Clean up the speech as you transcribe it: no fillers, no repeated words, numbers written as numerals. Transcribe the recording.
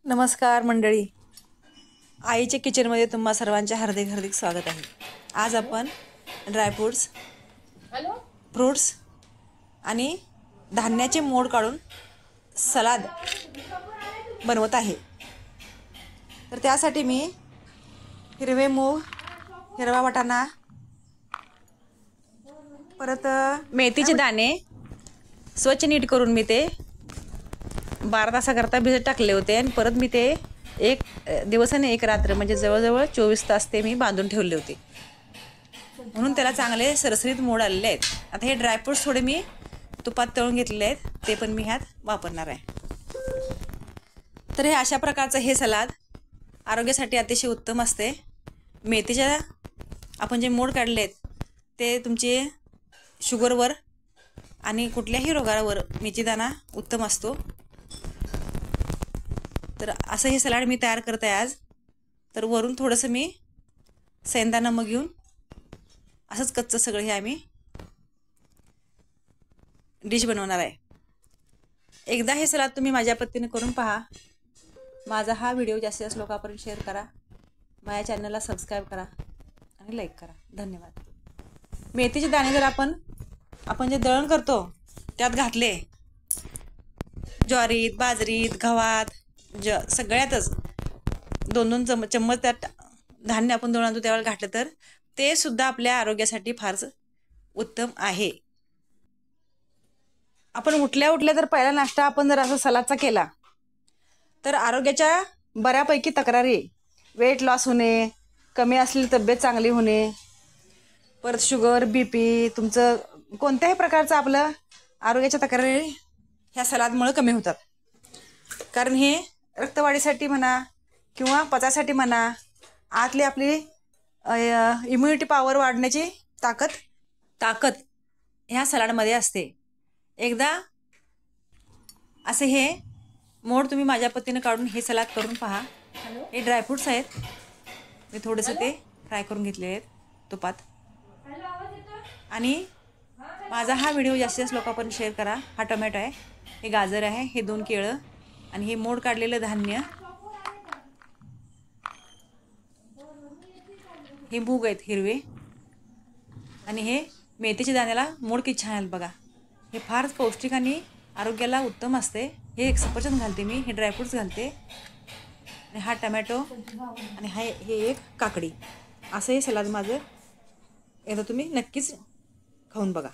नमस्कार मंडळी, आईच्या किचनमध्ये तुम्हा सर्वांचे हार्दिक हार्दिक स्वागत आहे। आज आपण फ्रूट्स आणि धान्याचे मोड काढून सलाद बनवत आहे। तर त्यासाठी मी हिरवे मूग, हिरवा वाटाणा, परत मेथीचे दाणे स्वच्छ नीट करून मी ते 12 तासाकरता भिजत टाकले होते आणि परत मी ते एक दिवस आणि एक रात्र म्हणजे जवळजवळ 24 तास ते मी बांधून ठेवले होते, म्हणून त्याला चांगले सरसरीत मोड आलेले आहेत। आता हे ड्रायफ्रूट्स थोडे मी तुपात तळून घेतलेले आहेत, ते पण मी ह्यात वापरणार आहे। तर हे अशा प्रकारचं हे सलाद आरोग्यासाठी अतिशय उत्तम असते। मेथीच्या आपण जे मोड काढले आहेत ते तुमचे शुगरवर आणि कुठल्याही रोगावर मेथी दाणा उत्तम असतो। तर असं हे सलाड मी तयार करत आहे आज। तर वरून थोडंसं मी सेंदा नमक घेऊन असंच कच्चं सगळं हे आम्ही डिश बनवणार आहे। एकदा हे सलाद तुम्ही माझ्या पद्धतीने करून पहा। माझा हा व्हिडिओ जास्तीत जास्त लोकांपर्यंत शेअर करा, माझ्या चॅनलला सबस्क्राईब करा आणि लाईक करा। धन्यवाद। मेथीचे दाणे जर आपण जे दळण करतो त्यात घातले, ज्वारीत, बाजरीत, गव्हात, सगळ्यातच 2-2 चम्मच त्यात धान्य आपण दळून आणतो त्यावेळेला घातलं तर ते सुद्धा आपल्या आरोग्यासाठी फारच उत्तम आहे। आपण उठल्या तर पहिला नाश्ता आपण जर असं सलादचा केला तर आरोग्याच्या बऱ्यापैकी तक्रारी, वेट लॉस होणे, कमी असलेली तब्येत चांगली होणे, परत शुगर, बीपी, तुमचं कोणत्याही प्रकारचं आपलं आरोग्याच्या तक्रारी ह्या सलादमुळे कमी होतात। कारण हे रक्तवाढीसाठी म्हणा किंवा पचासाठी म्हणा, आतली आपली इम्युनिटी पॉवर वाढण्याची ताकद ह्या सलाडमध्ये असते। एकदा असे हे मोड तुम्ही माझ्या पद्धतीने काढून हे सलाद करून पहा। हे ड्रायफ्रूट्स आहेत, मी थोडेसे ते फ्राय करून घेतले आहेत तुपात। आणि माझा हा व्हिडिओ जास्तीत जास्त लोकांपर्यंत शेअर करा। हा टोमॅटो आहे, हे गाजर आहे, हे 2 केळं आणि हे मोड काढलेलं धान्य, हे मूग आहेत हिरवे, आणि हे मेथीच्या दाण्याला मोड किती छान आहेत बघा। हे फारच पौष्टिक आणि आरोग्याला उत्तम असते। हे एक सफरचंद घालते मी, हे ड्रायफ्रूट्स घालते, आणि हा टोमॅटो आणि हे एक काकडी। असं हे सलाद माझं एकदा तुम्ही नक्कीच खाऊन बघा।